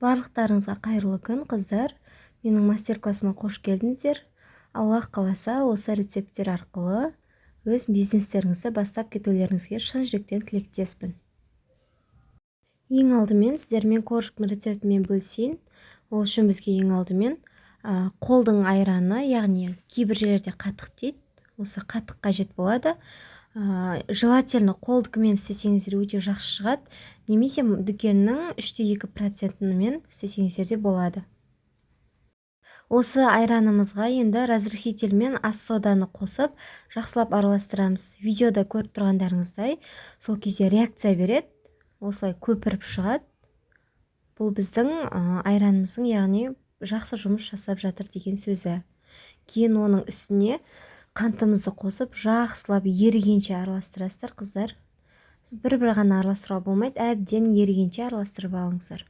Барлықтарыңызға қайырлы күн, қыздар. Менің мастер-классыма қош келдіңіздер. Аллах қаласа, осы рецепттер арқылы өз бизнестеріңізді бастап кетулеріңізге шын жүректен тілектеспін. Ең алдымен сіздермен коржықтың рецептімен бөлісейін. Ол үшін бізге ең алдымен қолдың айраны, яғни кейбір жерлерде қатық дейді. Осы қатық қажет болады. Желательно қолдыкімен істесеңіздер өте жақсы шығады, немесе дүкеннің 3,2%-мен істесеңіздер де болады. Осы айранымызға енді разрыхитель мен ас соданы қосып жақсылап араластырамыз. Видеода көріп тұрғандарыңыздай, сол кезде реакция береді, осылай көпіріп шығады. Бұл біздің айранымыздың, яғни жақсы жұмыс жасап жатыр деген сөзі. Кейін оның үстіне қантымызды қосып, жақсылап ерігенше араластырасыздар, қыздар. Бір-бір ғана араластыруға болмайды, әбден ерігенше араластырып алыңыздар.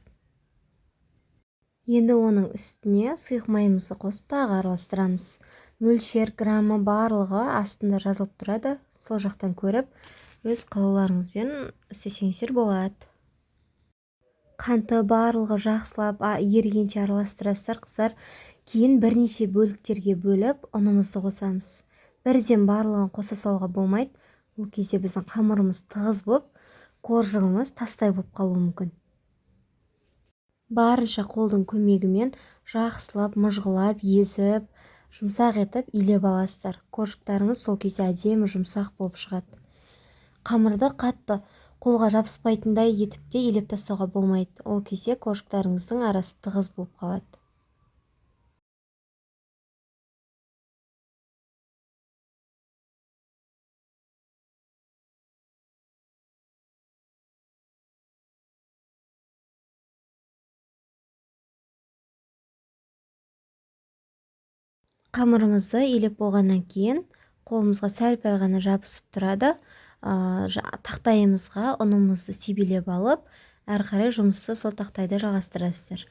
Енді оның үстіне сұйық майымызды қосып тағы араластырамыз. Мөлшер, граммы барлығы астында жазылып тұрады. Сол жақтан көріп, өз қалауларыңызбен істесеңіздер болады. Қанты барлығы жақсылап ерігенше араластырасыздар, қыздар. Кейін бірнеше бөліктерге бөліп, ұнымызды қосамыз. Бірден барлығын қоса салуға болмайды. Бұл кезде біздің қамырымыз тығыз болып, коржығымыз тастай болып қалуы мүмкін. Барынша қолдың көмегімен жақсылап, мұжғылап, езіп, жұмсақ етіп илеп аласыздар. Коржықтарыңыз сол кезде әдемі жұмсақ болып шығады. Қамырды қатты қолға жабыспайтындай етіп те илеп тастауға болмайды. Ол кезде коржықтарыңыздың арасы тығыз болып қалады. Қамырымызды илеп болғаннан кейін қолымызға сәл-пәл ғана жабысып тұрады. Тақтайымызға ұнымызды себелеп алып, әрі қарай жұмысты сол тақтайда жалғастырасыздар.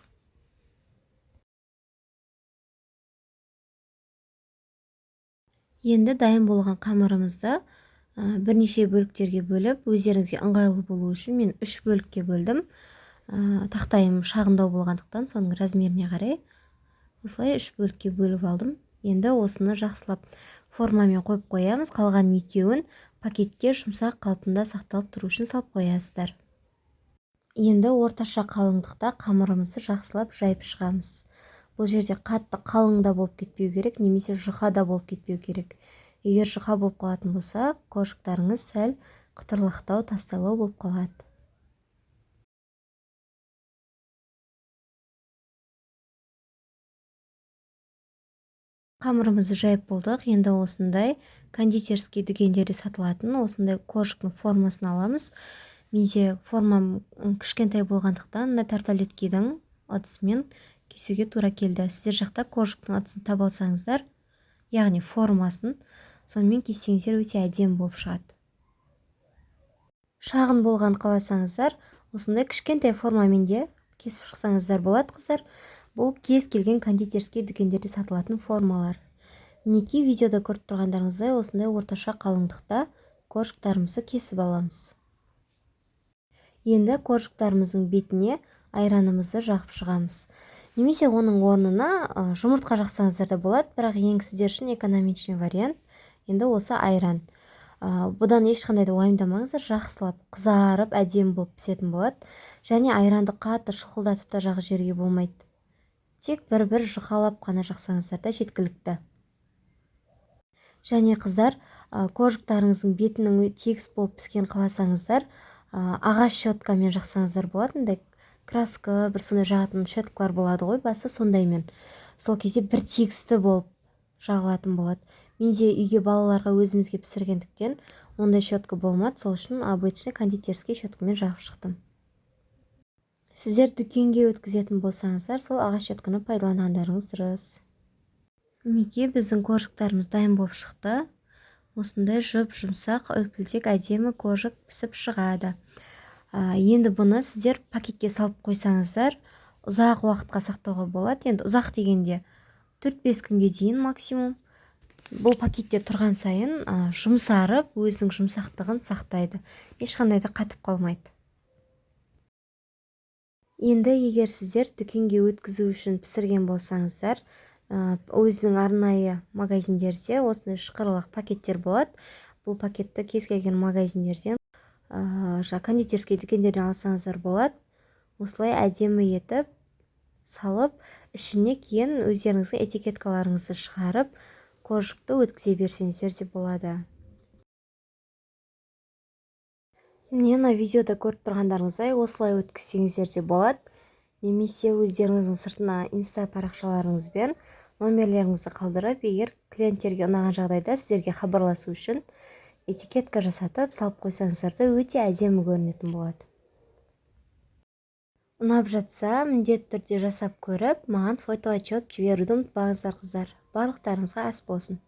Енді дайын болған қамырымызды бірнеше бөліктерге бөліп, өздеріңізге ыңғайлы болу үшін мен 3 бөлікке бөлдім. Тақтайым шағындау болғандықтан соның размеріне қарай осылай 3 бөлікке бөліп алдым. Енді осыны жақсылап формамен қойып қоямыз. Қалған екеуін пакетке жұмсақ қалпында сақталып тұру үшін салып қоясыздар. Енді орташа қалыңдықта қамырымызды жақсылап жайып шығамыз. Бұл жерде қатты қалың да болып кетпеу керек, немесе жұқа да болып кетпеу керек. Егер жұқа болып қалатын болса, коржықтарыңыз сәл қытырлақтау, тастайлау болып қалады. Қамырымызды жайып болдық. Енді осындай кондитерский дүкендерде сатылатын осындай коржықтың формасын аламыз. Менде формам кішкентай болғандықтан тарталеткидің ыдысымен кесуге тура келді. Сіздер жақта коржықтың ыдысын таба алсаңыздар, яғни формасын, сонымен кессеңіздер өте әдемі болып шығады. Шағын болған қаласаңыздар, осындай кішкентай формамен де кесіп шықсаңыздар болады, қыздар. Бұл кез келген кондитерский дүкендерде сатылатын формалар. Мінекей видеода көріп тұрғандарыңыздай осындай орташа қалыңдықта коржықтарымызды кесіп аламыз. Енді коржықтарымыздың бетіне айранымызды жағып шығамыз. Немесе оның орнына жұмыртқа жақсаңыздар да болады, бірақ ең сіздер үшін экономичный вариант енді осы айран. Бұдан ешқандай да уайымдамаңыздар, жақсылап қызарып, әдемі болып пісетін болады. Және айранды қатты шылқылдатып та жағы жерге болмайды. Тек бір-бір жұқалап қана жақсаңыздар да жеткілікті. Және қыздар, коржықтарыңыздың бетінің тегіс болып піскен қаласаңыздар, ағаш щеткамен жақсаңыздар болады. Краска, бір сондай жағатын щеткалар болады ғой, басы сондаймен. Сол кезде бір тегісті болып жағылатын болады. Менде үйге балаларға өзімізге пісіргендіктен ондай щетка болмады, сол үшін обычный кондитерский щеткамен жағып шықтым. Сіздер дүкенге өткізетін болсаңыздар, сол ағаш щетканы пайдаланғандарыңыз дұрыс. Мінекей біздің коржықтарымыз дайын болып шықты. Осындай жұмсақ, үлпілдек әдемі коржық пісіп шығады. Енді бұны сіздер пакетке салып қойсаңыздар, ұзақ уақытқа сақтауға болады. Енді ұзақ дегенде 4-5 күнге дейін максимум. Бұл пакетте тұрған сайын жұмсарып, өзінің жұмсақтығын сақтайды. Ешқандай да қатып қалмайды. Енді егер сіздер дүкенге өткізу үшін пісірген болсаңыздар, өзінің арнайы магазиндерде осындай шықырлық пакеттер болады. Бұл пакетті кез келген магазиндерден, кондитерский дүкендерден алсаңыздар болады. Осылай әдемі етіп салып, ішіне кейін өздеріңіздің этикеткаларыңызды шығарып, коржикті өткізе берсеңіздер де болады. Мені видеода көріп тұрғандарыңыздай осылай өткізсеңіздер де болады. Немесе өздеріңіздің сыртына инста парақшаларыңызбен номерлеріңізді қалдырып, егер клиенттерге ұнаған жағдайда сіздерге хабарласу үшін этикетка жасатып салып қойсаңыздар да өте әдемі көрінетін болады. Ұнап жатса, міндетті түрде жасап көріп, маған фотоотчет жіберуді ұмытпаңыздар, қыздар. Барлықтарыңызға ас болсын.